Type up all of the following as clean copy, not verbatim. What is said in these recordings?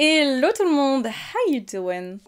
Hello tout le monde, how you doing?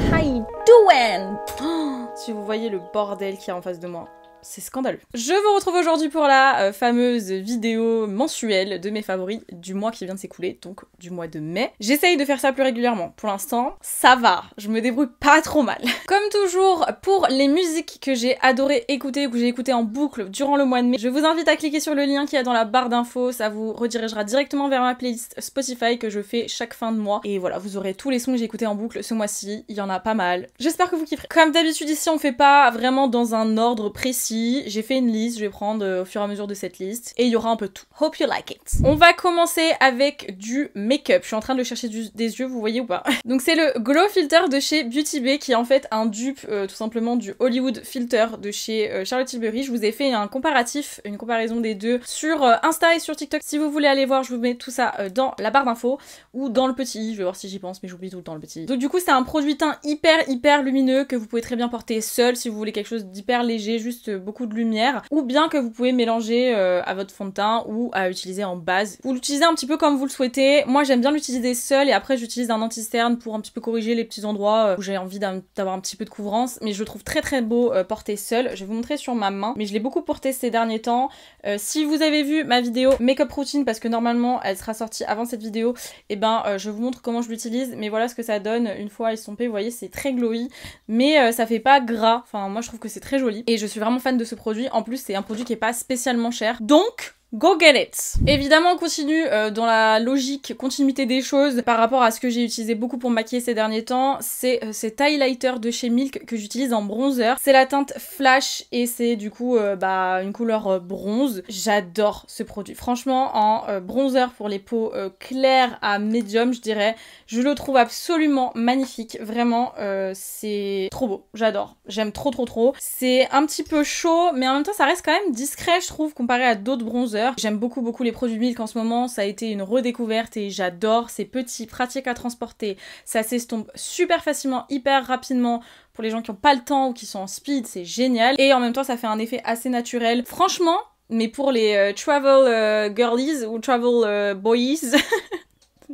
How you doing? Oh, si vous voyez le bordel qu'il y a en face de moi. C'est scandaleux. Je vous retrouve aujourd'hui pour la fameuse vidéo mensuelle de mes favoris du mois qui vient de s'écouler, donc du mois de mai. J'essaye de faire ça plus régulièrement. Pour l'instant, ça va. Je me débrouille pas trop mal. Comme toujours, pour les musiques que j'ai adoré écouter ou que j'ai écoutées en boucle durant le mois de mai, je vous invite à cliquer sur le lien qu'il y a dans la barre d'infos. Ça vous redirigera directement vers ma playlist Spotify que je fais chaque fin de mois. Et voilà, vous aurez tous les sons que j'ai écoutés en boucle ce mois-ci. Il y en a pas mal. J'espère que vous kifferez. Comme d'habitude ici, on fait pas vraiment dans un ordre précis. J'ai fait une liste, je vais prendre au fur et à mesure de cette liste et il y aura un peu de tout. Hope you like it. On va commencer avec du make-up. Je suis en train de le chercher des yeux, vous voyez ou pas? Donc c'est le Glow Filter de chez Beauty Bay qui est en fait un dupe tout simplement du Hollywood Filter de chez Charlotte Tilbury. Je vous ai fait un comparatif, une comparaison des deux sur Insta et sur TikTok. Si vous voulez aller voir, je vous mets tout ça dans la barre d'infos ou dans le petit. Je vais voir si j'y pense mais j'oublie tout le temps le petit. Donc du coup c'est un produit teint hyper lumineux que vous pouvez très bien porter seul si vous voulez quelque chose d'hyper léger, juste beaucoup de lumière, ou bien que vous pouvez mélanger à votre fond de teint ou à utiliser en base. Vous l'utilisez un petit peu comme vous le souhaitez. Moi j'aime bien l'utiliser seul et après j'utilise un anti-cerne pour un petit peu corriger les petits endroits où j'ai envie d'avoir un petit peu de couvrance, mais je le trouve très beau porté seul. Je vais vous montrer sur ma main, mais je l'ai beaucoup porté ces derniers temps. Si vous avez vu ma vidéo make-up routine, parce que normalement elle sera sortie avant cette vidéo, et ben je vous montre comment je l'utilise, mais voilà ce que ça donne une fois estompé. Vous voyez, c'est très glowy, mais ça fait pas gras. Enfin moi je trouve que c'est très joli et je suis vraiment fan de ce produit. En plus c'est un produit qui est pas spécialement cher, donc go get it! Évidemment on continue dans la logique continuité des choses par rapport à ce que j'ai utilisé beaucoup pour maquiller ces derniers temps. C'est cet highlighter de chez Milk que j'utilise en bronzer. C'est la teinte Flash et c'est du coup une couleur bronze. J'adore ce produit. Franchement en bronzer pour les peaux claires à médium je dirais, je le trouve absolument magnifique. Vraiment c'est trop beau. J'adore. J'aime trop. C'est un petit peu chaud mais en même temps ça reste quand même discret je trouve comparé à d'autres bronzers. J'aime beaucoup les produits Milk en ce moment, ça a été une redécouverte et j'adore, c'est petit, pratique à transporter, ça s'estompe super facilement, hyper rapidement pour les gens qui n'ont pas le temps ou qui sont en speed, c'est génial et en même temps ça fait un effet assez naturel. Franchement, mais pour les travel girlies ou travel boys...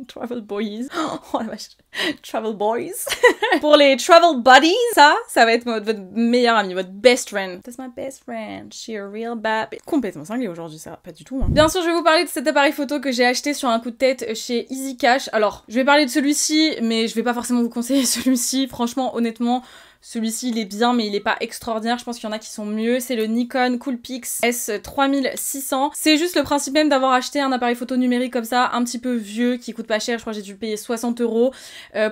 Travel boys. Oh la vache. Travel boys. Pour les travel buddies, ça va être votre meilleur ami, votre best friend. That's my best friend. She a real bad bitch. Complètement cinglé aujourd'hui, ça va pas du tout. Hein. Bien sûr, je vais vous parler de cet appareil photo que j'ai acheté sur un coup de tête chez Easy Cash. Alors, je vais parler de celui-ci, mais je vais pas forcément vous conseiller celui-ci. Franchement, honnêtement, celui-ci il est bien mais il est pas extraordinaire, je pense qu'il y en a qui sont mieux. C'est le Nikon Coolpix S3600. C'est juste le principe même d'avoir acheté un appareil photo numérique comme ça, un petit peu vieux, qui coûte pas cher, je crois que j'ai dû payer 60 €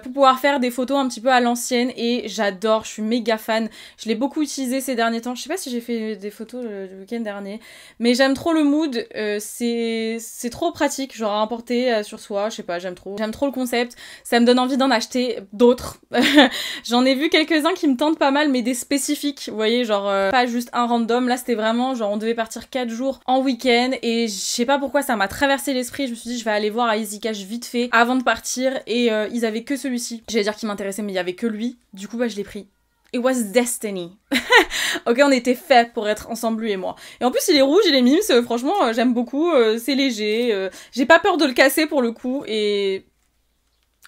pour pouvoir faire des photos un petit peu à l'ancienne et j'adore, je suis méga fan. Je l'ai beaucoup utilisé ces derniers temps, je sais pas si j'ai fait des photos le week-end dernier, mais j'aime trop le mood, c'est trop pratique, genre à emporter sur soi, je sais pas, j'aime trop le concept, ça me donne envie d'en acheter d'autres. J'en ai vu quelques-uns qui me tentent pas mal mais des spécifiques, vous voyez, genre pas juste un random. Là c'était vraiment genre on devait partir 4 jours en week-end et je sais pas pourquoi ça m'a traversé l'esprit, je me suis dit je vais aller voir à Easy Cash vite fait avant de partir et ils avaient que celui-ci. J'allais dire qu'il m'intéressait mais il y avait que lui, du coup bah je l'ai pris. It was destiny. Ok, on était fait pour être ensemble lui et moi. Et en plus il est rouge, il est mimes, franchement j'aime beaucoup, c'est léger, j'ai pas peur de le casser pour le coup et...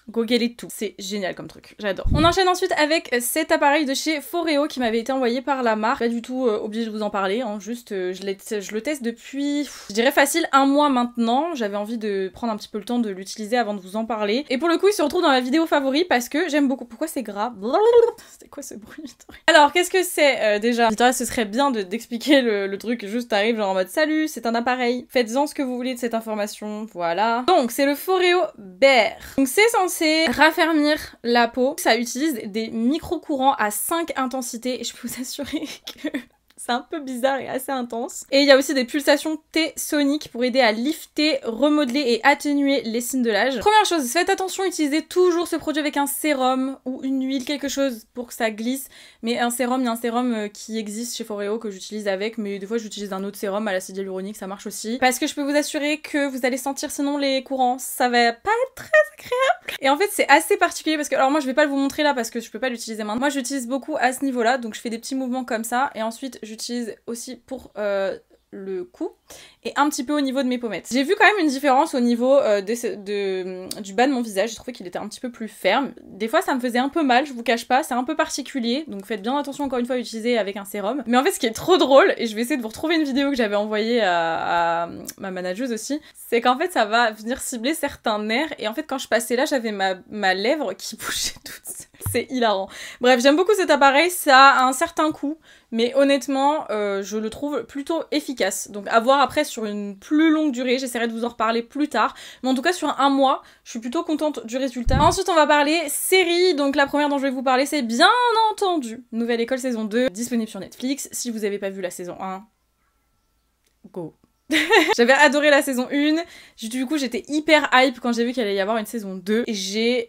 Go get it tout. C'est génial comme truc, j'adore. On enchaîne ensuite avec cet appareil de chez Foreo qui m'avait été envoyé par la marque. Pas du tout obligée de vous en parler, hein, juste je le teste depuis, je dirais facile 1 mois maintenant. J'avais envie de prendre un petit peu le temps de l'utiliser avant de vous en parler. Et pour le coup il se retrouve dans ma vidéo favori parce que j'aime beaucoup. Pourquoi c'est gras? C'était quoi ce bruit? Alors qu'est-ce que c'est déjà? Victoria, ce serait bien d'expliquer le truc, juste t'arrives genre en mode salut, c'est un appareil, faites-en ce que vous voulez de cette information, voilà. Donc c'est le Foreo Bear. Donc c'est censé raffermir la peau. Ça utilise des micro-courants à 5 intensités et je peux vous assurer que c'est un peu bizarre et assez intense. Et il y a aussi des pulsations T-soniques pour aider à lifter, remodeler et atténuer les signes de l'âge. Première chose, faites attention, utilisez toujours ce produit avec un sérum ou une huile, quelque chose pour que ça glisse. Mais un sérum, il y a un sérum qui existe chez Foreo que j'utilise avec, mais des fois j'utilise un autre sérum à l'acide hyaluronique, ça marche aussi. Parce que je peux vous assurer que vous allez sentir sinon les courants, ça va pas être très agréable. Et en fait c'est assez particulier parce que, alors moi je vais pas vous montrer là parce que je peux pas l'utiliser maintenant. Moi j'utilise beaucoup à ce niveau là, donc je fais des petits mouvements comme ça et ensuite j'utilise aussi pour le cou et un petit peu au niveau de mes pommettes. J'ai vu quand même une différence au niveau du bas de mon visage. J'ai trouvé qu'il était un petit peu plus ferme. Des fois ça me faisait un peu mal, je vous cache pas, c'est un peu particulier, donc faites bien attention encore une fois à utiliser avec un sérum. Mais en fait ce qui est trop drôle, et je vais essayer de vous retrouver une vidéo que j'avais envoyée à ma manageuse aussi, c'est qu'en fait ça va venir cibler certains nerfs, et en fait quand je passais là j'avais ma lèvre qui bougeait toute seule. C'est hilarant. Bref, j'aime beaucoup cet appareil, ça a un certain coût, mais honnêtement, je le trouve plutôt efficace. Donc à voir après sur une plus longue durée, j'essaierai de vous en reparler plus tard. Mais en tout cas sur un mois, je suis plutôt contente du résultat. Ensuite on va parler série, donc la première dont je vais vous parler c'est bien entendu Nouvelle École saison 2, disponible sur Netflix. Si vous n'avez pas vu la saison 1, go. J'avais adoré la saison 1, du coup j'étais hyper hype quand j'ai vu qu'il allait y avoir une saison 2 et j'ai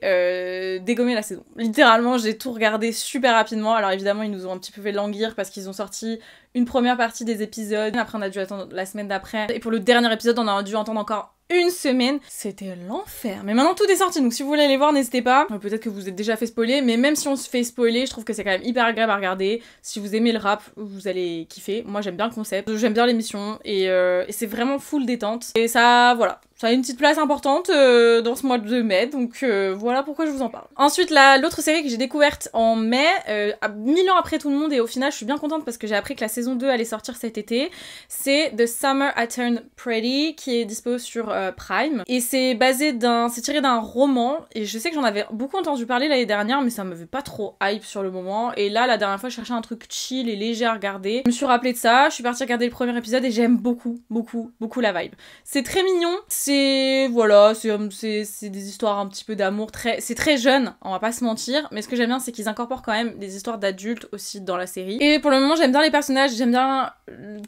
dégommé la saison. Littéralement j'ai tout regardé super rapidement, alors évidemment ils nous ont un petit peu fait languir parce qu'ils ont sorti une première partie des épisodes, après on a dû attendre la semaine d'après, et pour le dernier épisode on a dû attendre encore une semaine. C'était l'enfer. Mais maintenant tout est sorti, donc si vous voulez aller voir, n'hésitez pas. Peut-être que vous êtes déjà fait spoiler, mais même si on se fait spoiler, je trouve que c'est quand même hyper agréable à regarder. Si vous aimez le rap, vous allez kiffer. Moi j'aime bien le concept, j'aime bien l'émission, et c'est vraiment full détente. Et ça, voilà, ça a une petite place importante dans ce mois de mai, donc voilà pourquoi je vous en parle. Ensuite, l'autre série que j'ai découverte en mai, 1000 ans après tout le monde, et au final je suis bien contente parce que j'ai appris que la saison 2 allait sortir cet été, c'est The Summer I Turned Pretty, qui est dispo sur Prime, et c'est tiré d'un roman, et je sais que j'en avais beaucoup entendu parler l'année dernière, mais ça m'avait pas trop hype sur le moment, et là la dernière fois je cherchais un truc chill et léger à regarder, je me suis rappelée de ça, je suis partie regarder le premier épisode et j'aime beaucoup la vibe. C'est très mignon, voilà, c'est des histoires un petit peu d'amour, c'est très jeune, on va pas se mentir, mais ce que j'aime bien c'est qu'ils incorporent quand même des histoires d'adultes aussi dans la série, et pour le moment j'aime bien les personnages, j'aime bien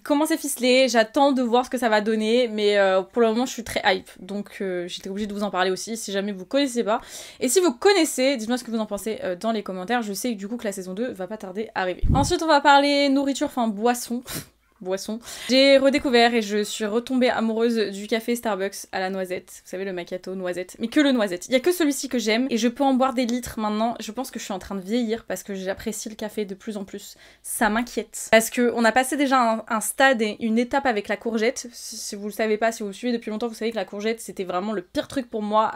comment c'est ficelé, j'attends de voir ce que ça va donner, mais pour le moment je suis très hype, donc j'étais obligée de vous en parler aussi si jamais vous connaissez pas. Et si vous connaissez, dites-moi ce que vous en pensez dans les commentaires, je sais du coup que la saison 2 va pas tarder à arriver. Ensuite on va parler nourriture, enfin boisson. J'ai redécouvert et je suis retombée amoureuse du café Starbucks à la noisette. Vous savez, le macchiato noisette, mais que le noisette. Il y a que celui-ci que j'aime et je peux en boire des litres maintenant. Je pense que je suis en train de vieillir parce que j'apprécie le café de plus en plus. Ça m'inquiète. Parce que on a passé déjà un stade et une étape avec la courgette. Si vous le savez pas, si vous me suivez depuis longtemps, vous savez que la courgette c'était vraiment le pire truc pour moi.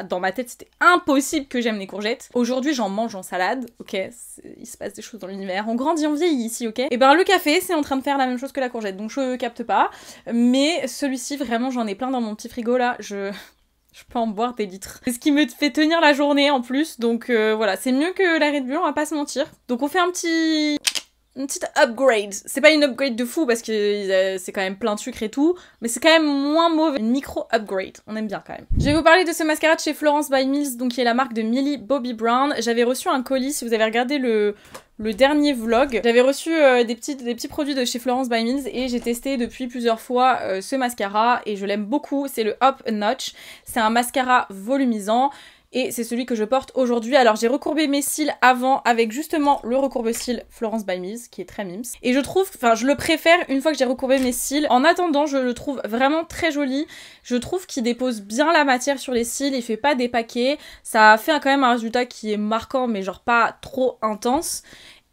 Dans ma tête, c'était impossible que j'aime les courgettes. Aujourd'hui, j'en mange en salade. Ok, il se passe des choses dans l'univers. On grandit, on vieillit ici, ok. Et ben le café, c'est en train de faire la même chose que la courgette, donc je capte pas, mais celui-ci vraiment j'en ai plein dans mon petit frigo là, je peux en boire des litres. C'est ce qui me fait tenir la journée en plus, donc voilà, c'est mieux que la Red Bull, on va pas se mentir. Donc on fait une petite upgrade. C'est pas une upgrade de fou parce que c'est quand même plein de sucre et tout, mais c'est quand même moins mauvais. Une micro-upgrade, on aime bien quand même. Je vais vous parler de ce mascara de chez Florence by Mills, donc qui est la marque de Millie Bobby Brown. J'avais reçu un colis, si vous avez regardé le dernier vlog, j'avais reçu des petits produits de chez Florence by Mills et j'ai testé depuis plusieurs fois ce mascara et je l'aime beaucoup. C'est le Up a Notch. C'est un mascara volumisant. Et c'est celui que je porte aujourd'hui. Alors j'ai recourbé mes cils avant avec justement le recourbe-cils Florence by Mills qui est très mims. Et je trouve, enfin je le préfère une fois que j'ai recourbé mes cils. En attendant, je le trouve vraiment très joli. Je trouve qu'il dépose bien la matière sur les cils, il fait pas dépaquer. Ça fait quand même un résultat qui est marquant mais genre pas trop intense.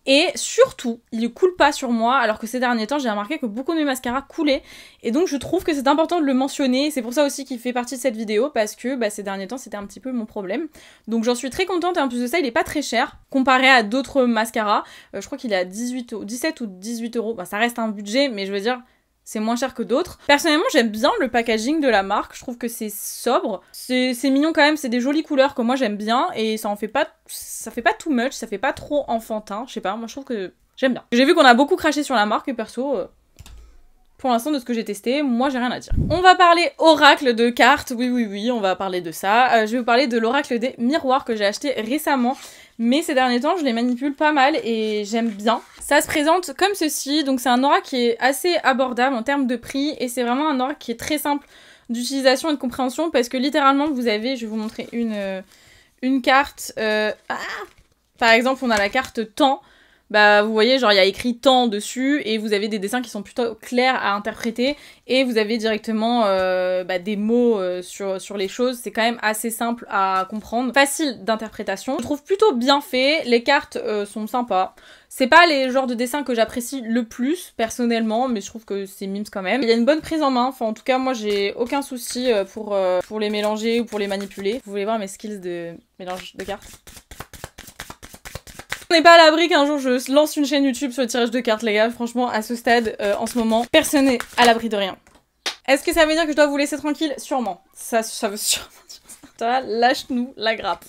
Et surtout, il ne coule pas sur moi, alors que ces derniers temps, j'ai remarqué que beaucoup de mes mascaras coulaient. Et donc, je trouve que c'est important de le mentionner. C'est pour ça aussi qu'il fait partie de cette vidéo, parce que ces derniers temps, c'était un petit peu mon problème. Donc, j'en suis très contente. Et en plus de ça, il est pas très cher, comparé à d'autres mascaras. Je crois qu'il est à 17 ou 18 euros. Ça reste un budget, mais je veux dire... c'est moins cher que d'autres. Personnellement, j'aime bien le packaging de la marque. Je trouve que c'est sobre. C'est mignon quand même. C'est des jolies couleurs que moi j'aime bien. Et ça fait pas too much. Ça fait pas trop enfantin. Je sais pas. Moi, je trouve que j'aime bien. J'ai vu qu'on a beaucoup craché sur la marque. Et perso, pour l'instant, de ce que j'ai testé, moi, j'ai rien à dire. On va parler oracle de cartes. Oui, on va parler de ça. Je vais vous parler de l'oracle des miroirs que j'ai acheté récemment. Mais ces derniers temps, je les manipule pas mal et j'aime bien. Ça se présente comme ceci, donc c'est un oracle qui est assez abordable en termes de prix et c'est vraiment un oracle qui est très simple d'utilisation et de compréhension parce que littéralement vous avez, je vais vous montrer une carte, par exemple on a la carte temps, bah vous voyez genre il y a écrit temps dessus et vous avez des dessins qui sont plutôt clairs à interpréter et vous avez directement des mots sur les choses. C'est quand même assez simple à comprendre, facile d'interprétation. Je trouve plutôt bien fait, les cartes sont sympas. C'est pas les genres de dessins que j'apprécie le plus personnellement, mais je trouve que c'est mimes quand même. Il y a une bonne prise en main, enfin en tout cas moi j'ai aucun souci pour les mélanger ou pour les manipuler. Vous voulez voir mes skills de mélange de cartes? On n'est pas à l'abri qu'un jour je lance une chaîne YouTube sur le tirage de cartes les gars, franchement à ce stade en ce moment, personne n'est à l'abri de rien. Est-ce que ça veut dire que je dois vous laisser tranquille? Sûrement. Ça veut sûrement dire ça. Lâche-nous la grappe.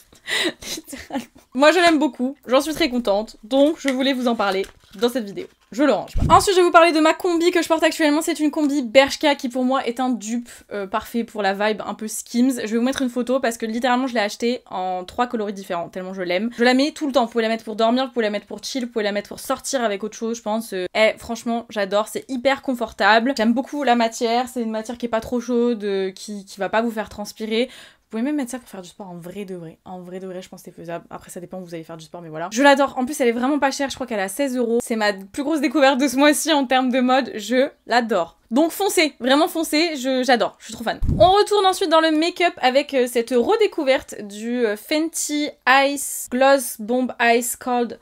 Littéralement. Moi je l'aime beaucoup, j'en suis très contente, donc je voulais vous en parler dans cette vidéo. Je le range. Ensuite je vais vous parler de ma combi que je porte actuellement, c'est une combi Bershka qui pour moi est un dupe parfait pour la vibe un peu Skims. Je vais vous mettre une photo parce que littéralement je l'ai achetée en 3 coloris différents, tellement je l'aime. Je la mets tout le temps, vous pouvez la mettre pour dormir, vous pouvez la mettre pour chill, vous pouvez la mettre pour sortir avec autre chose, je pense. Franchement j'adore, c'est hyper confortable. J'aime beaucoup la matière, c'est une matière qui est pas trop chaude, qui va pas vous faire transpirer. Vous pouvez même mettre ça pour faire du sport en vrai de vrai. En vrai de vrai, je pense que c'est faisable. Après, ça dépend où vous allez faire du sport, mais voilà. Je l'adore. En plus, elle est vraiment pas chère. Je crois qu'elle est à 16 €. C'est ma plus grosse découverte de ce mois-ci en termes de mode. Je l'adore. Donc foncez, vraiment foncez, j'adore, je suis trop fan. On retourne ensuite dans le make-up avec cette redécouverte du Fenty Ice Gloss Bomb Ice Cold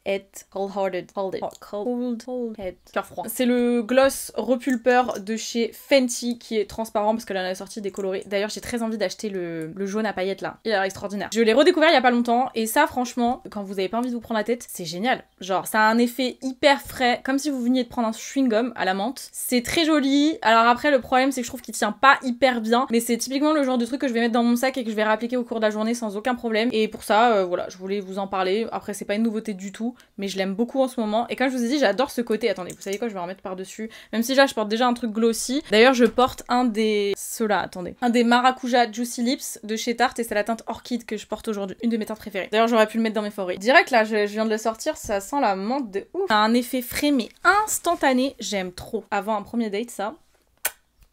Head. Cœur froid. C'est le gloss repulpeur de chez Fenty qui est transparent parce qu'elle en a sorti des colorés. D'ailleurs, j'ai très envie d'acheter le jaune à paillettes là. Il a l'air extraordinaire. Je l'ai redécouvert il y a pas longtemps et ça, franchement, quand vous avez pas envie de vous prendre la tête, c'est génial. Genre, ça a un effet hyper frais, comme si vous veniez de prendre un chewing-gum à la menthe. C'est très joli. Alors après, le problème, c'est que je trouve qu'il tient pas hyper bien, mais c'est typiquement le genre de truc que je vais mettre dans mon sac et que je vais réappliquer au cours de la journée sans aucun problème. Et pour ça, voilà, je voulais vous en parler. Après, c'est pas une nouveauté du tout, mais je l'aime beaucoup en ce moment. Et comme je vous ai dit, j'adore ce côté. Attendez, vous savez quoi, je vais en remettre par-dessus. Même si là, je porte déjà un truc glossy. D'ailleurs, je porte un des... attendez. Un des Maracuja Juicy Lips de chez Tarte et c'est la teinte Orchid que je porte aujourd'hui. Une de mes teintes préférées. D'ailleurs, j'aurais pu le mettre dans mes favoris. Direct, là, je viens de le sortir, ça sent la menthe de ouf. Ça a un effet frais, mais instantané. J'aime trop. Avant un premier date, ça...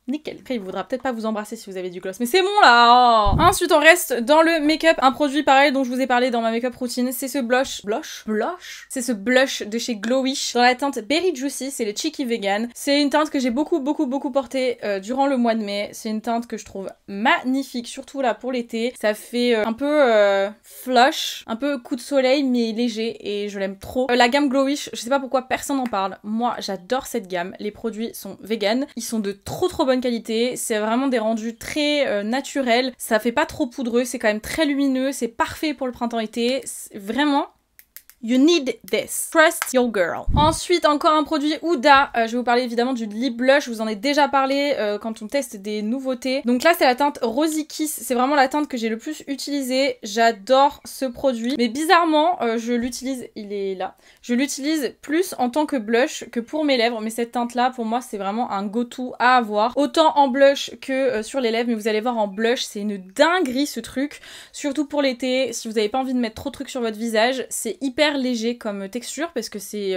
nickel. Après, il voudra peut-être pas vous embrasser si vous avez du gloss, mais c'est bon là. Ensuite, on reste dans le make-up. Un produit pareil dont je vous ai parlé dans ma make-up routine, c'est ce blush. C'est ce blush de chez Glowish dans la teinte Berry Juicy, c'est le Cheeky Vegan. C'est une teinte que j'ai beaucoup portée durant le mois de mai. C'est une teinte que je trouve magnifique, surtout là pour l'été. Ça fait un peu flush, un peu coup de soleil, mais léger et je l'aime trop. La gamme Glowish, je sais pas pourquoi personne n'en parle. Moi, j'adore cette gamme. Les produits sont vegan. Ils sont de trop bonne qualité, c'est vraiment des rendus très naturels, ça fait pas trop poudreux, c'est quand même très lumineux, c'est parfait pour le printemps-été, vraiment you need this. Trust your girl. Ensuite, encore un produit Huda. Je vais vous parler évidemment du lip blush. Je vous en ai déjà parlé quand on teste des nouveautés. Donc là, c'est la teinte Rosy Kiss. C'est vraiment la teinte que j'ai le plus utilisée. J'adore ce produit. Mais bizarrement, je l'utilise... il est là. Je l'utilise plus en tant que blush que pour mes lèvres. Mais cette teinte-là, pour moi, c'est vraiment un go-to à avoir. Autant en blush que sur les lèvres. Mais vous allez voir en blush, c'est une dinguerie ce truc. Surtout pour l'été. Si vous n'avez pas envie de mettre trop de trucs sur votre visage, c'est hyper léger comme texture parce que c'est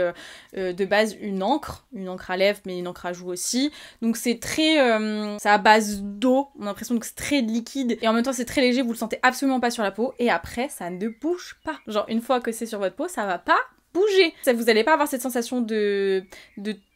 de base une encre à lèvres mais une encre à joues aussi, donc c'est très c'est à base d'eau, on a l'impression que c'est très liquide et en même temps c'est très léger, vous le sentez absolument pas sur la peau et après ça ne bouge pas, genre une fois que c'est sur votre peau ça va pas bouger. Vous n'allez pas avoir cette sensation de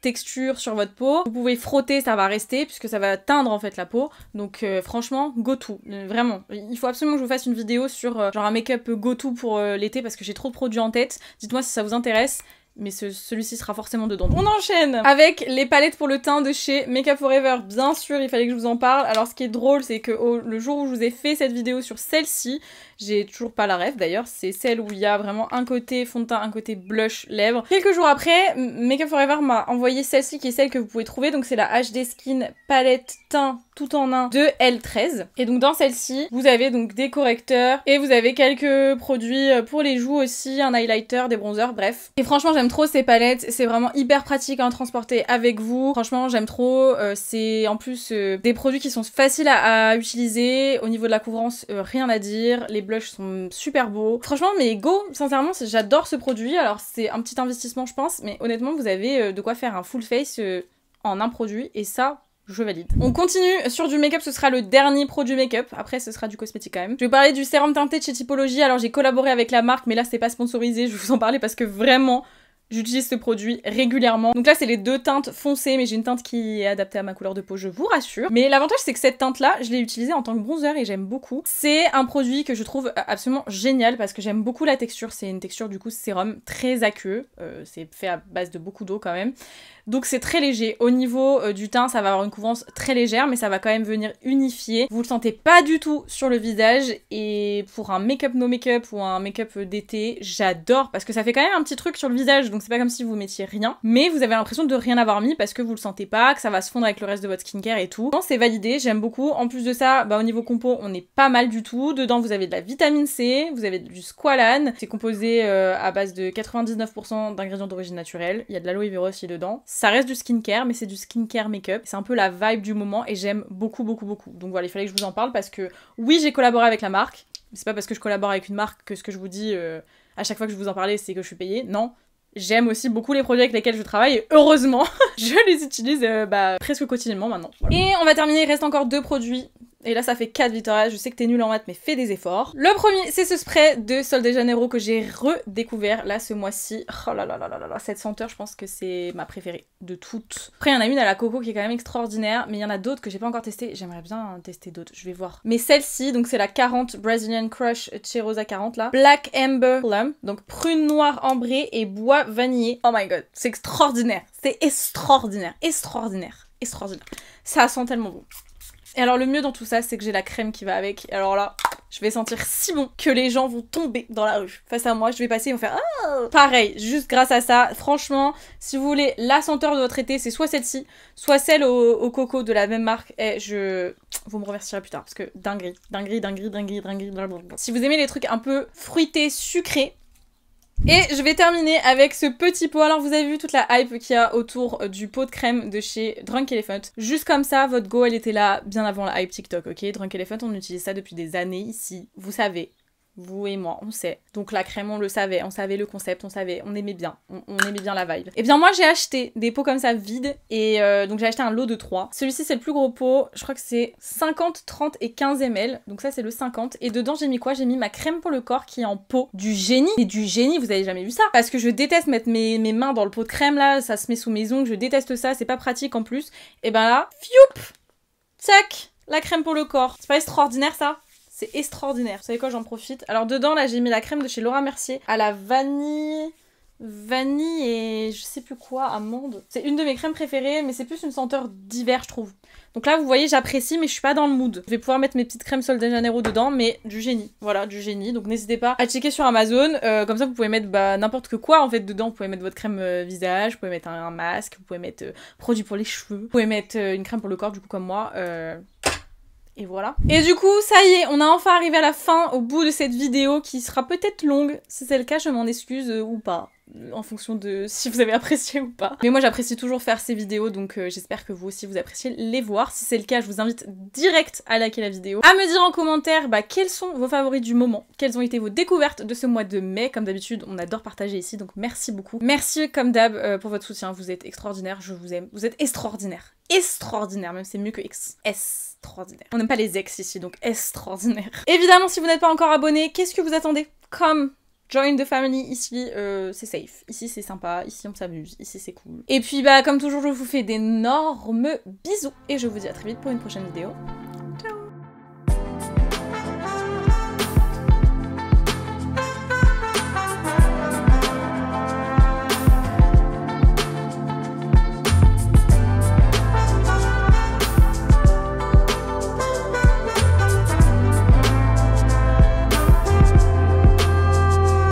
texture sur votre peau. Vous pouvez frotter, ça va rester puisque ça va teindre en fait la peau. Donc franchement, go to. Vraiment. Il faut absolument que je vous fasse une vidéo sur genre un make-up go to pour l'été parce que j'ai trop de produits en tête. Dites-moi si ça vous intéresse. Mais celui-ci sera forcément dedans. On enchaîne avec les palettes pour le teint de chez Makeup Forever. Bien sûr, il fallait que je vous en parle. Alors, ce qui est drôle, c'est que le jour où je vous ai fait cette vidéo sur celle-ci, j'ai toujours pas la ref d'ailleurs. C'est celle où il y a vraiment un côté fond de teint, un côté blush lèvres. Quelques jours après, Makeup Forever m'a envoyé celle-ci qui est celle que vous pouvez trouver. Donc, c'est la HD Skin palette teint tout en un de L13. Et donc, dans celle-ci, vous avez donc des correcteurs et vous avez quelques produits pour les joues aussi, un highlighter, des bronzers, bref. Et franchement, j'aime trop ces palettes, c'est vraiment hyper pratique à en transporter avec vous. Franchement, j'aime trop. C'est en plus des produits qui sont faciles à utiliser. Au niveau de la couvrance, rien à dire. Les blushs sont super beaux. Franchement, mais go, sincèrement, j'adore ce produit. Alors, c'est un petit investissement, je pense, mais honnêtement, vous avez de quoi faire un full face en un produit. Et ça, Je valide. On continue sur du make-up, ce sera le dernier produit make-up. Après, ce sera du cosmétique quand même. Je vais parler du sérum teinté de chez Typologie. Alors, j'ai collaboré avec la marque, mais là, c'est pas sponsorisé. Je vais vous en parler parce que vraiment, j'utilise ce produit régulièrement. Donc là, c'est les deux teintes foncées, mais j'ai une teinte qui est adaptée à ma couleur de peau, je vous rassure. Mais l'avantage, c'est que cette teinte-là, je l'ai utilisée en tant que bronzer et j'aime beaucoup. C'est un produit que je trouve absolument génial parce que j'aime beaucoup la texture. C'est une texture, du coup, sérum très aqueux. C'est fait à base de beaucoup d'eau quand même. Donc c'est très léger. Au niveau du teint, ça va avoir une couvrance très légère, mais ça va quand même venir unifier. Vous le sentez pas du tout sur le visage. Et pour un make-up no make-up ou un make-up d'été, j'adore parce que ça fait quand même un petit truc sur le visage. Donc c'est pas comme si vous mettiez rien, mais vous avez l'impression de rien avoir mis parce que vous le sentez pas, que ça va se fondre avec le reste de votre skincare et tout. C'est validé, j'aime beaucoup. En plus de ça, bah, au niveau compo, on est pas mal du tout. Dedans, vous avez de la vitamine C, vous avez du squalane. C'est composé à base de 99% d'ingrédients d'origine naturelle. Il y a de l'aloe vera aussi dedans. Ça reste du skincare, mais c'est du skincare make-up. C'est un peu la vibe du moment et j'aime beaucoup, beaucoup, beaucoup. Donc voilà, il fallait que je vous en parle parce que oui, j'ai collaboré avec la marque. C'est pas parce que je collabore avec une marque que ce que je vous dis à chaque fois que je vous en parlais, c'est que je suis payée. Non. J'aime aussi beaucoup les produits avec lesquels je travaille et heureusement, je les utilise presque quotidiennement maintenant. Voilà. Et on va terminer, il reste encore 2 produits. Et là, ça fait 4, Victoria. Je sais que t'es nulle en maths, mais fais des efforts. Le premier, c'est ce spray de Sol de Janeiro que j'ai redécouvert là ce mois-ci. Oh là là là là là, cette senteur, je pense que c'est ma préférée de toutes. Après, il y en a une à la coco qui est quand même extraordinaire, mais il y en a d'autres que j'ai pas encore testées. J'aimerais bien tester d'autres, je vais voir. Mais celle-ci, donc c'est la 40 Brazilian Crush Cheirosa 40 là. Black Amber Plum, donc prune noire ambrée et bois vanillé. Oh my god, c'est extraordinaire. C'est extraordinaire, extraordinaire, extraordinaire. Ça sent tellement bon. Et alors le mieux dans tout ça, c'est que j'ai la crème qui va avec. Et alors là, je vais sentir si bon que les gens vont tomber dans la rue. Face à moi, je vais passer, ils vont faire « Ah !» Pareil, juste grâce à ça, franchement, si vous voulez la senteur de votre été, c'est soit celle-ci, soit celle au coco de la même marque. Et vous me remercierez plus tard, parce que dinguerie, dinguerie, dinguerie, dinguerie, dinguerie, blablabla. Si vous aimez les trucs un peu fruités, sucrés, et je vais terminer avec ce petit pot. Alors vous avez vu toute la hype qu'il y a autour du pot de crème de chez Drunk Elephant. Juste comme ça, votre go elle était là bien avant la hype TikTok, ok? Drunk Elephant, on utilise ça depuis des années ici, vous savez. Vous et moi, on sait. Donc la crème, on le savait, on savait le concept, on savait, on aimait bien. On aimait bien la vibe. Et bien moi, j'ai acheté des pots comme ça vides. Et donc j'ai acheté un lot de 3. Celui-ci, c'est le plus gros pot. Je crois que c'est 50, 30 et 15 ml. Donc ça, c'est le 50. Et dedans, j'ai mis quoi? J'ai mis ma crème pour le corps qui est en pot. Du génie. Et du génie, vous avez jamais vu ça? Parce que je déteste mettre mes mains dans le pot de crème là. Ça se met sous mes ongles. Je déteste ça. C'est pas pratique en plus. Et ben là, fioup! Tac! La crème pour le corps. C'est pas extraordinaire ça? C'est extraordinaire. Vous savez quoi, j'en profite. Alors dedans, là, j'ai mis la crème de chez Laura Mercier à la vanille et je sais plus quoi, amande. C'est une de mes crèmes préférées, mais c'est plus une senteur d'hiver, je trouve. Donc là, vous voyez, j'apprécie, mais je suis pas dans le mood. Je vais pouvoir mettre mes petites crèmes Sol de Janeiro dedans, mais du génie. Voilà, du génie. Donc n'hésitez pas à checker sur Amazon. Comme ça, vous pouvez mettre n'importe quoi, en fait, dedans. Vous pouvez mettre votre crème visage, vous pouvez mettre un masque, vous pouvez mettre produit pour les cheveux, vous pouvez mettre une crème pour le corps, du coup, comme moi. Et voilà. Et du coup, ça y est, on a enfin arrivé à la fin, au bout de cette vidéo qui sera peut-être longue. Si c'est le cas, je m'en excuse ou pas. En fonction de si vous avez apprécié ou pas. Mais moi, j'apprécie toujours faire ces vidéos, donc j'espère que vous aussi vous appréciez les voir. Si c'est le cas, je vous invite direct à liker la vidéo. À me dire en commentaire quels sont vos favoris du moment. Quelles ont été vos découvertes de ce mois de mai. Comme d'habitude, on adore partager ici, donc merci beaucoup. Merci comme d'hab pour votre soutien. Vous êtes extraordinaire, je vous aime. Vous êtes extraordinaire. Extraordinaire, même c'est mieux que X. Extraordinaire. On n'aime pas les ex ici, donc extraordinaire. Évidemment, si vous n'êtes pas encore abonné, qu'est-ce que vous attendez? Comme join the family, ici c'est safe, ici c'est sympa, ici on s'amuse, ici c'est cool. Et puis comme toujours, je vous fais d'énormes bisous et je vous dis à très vite pour une prochaine vidéo.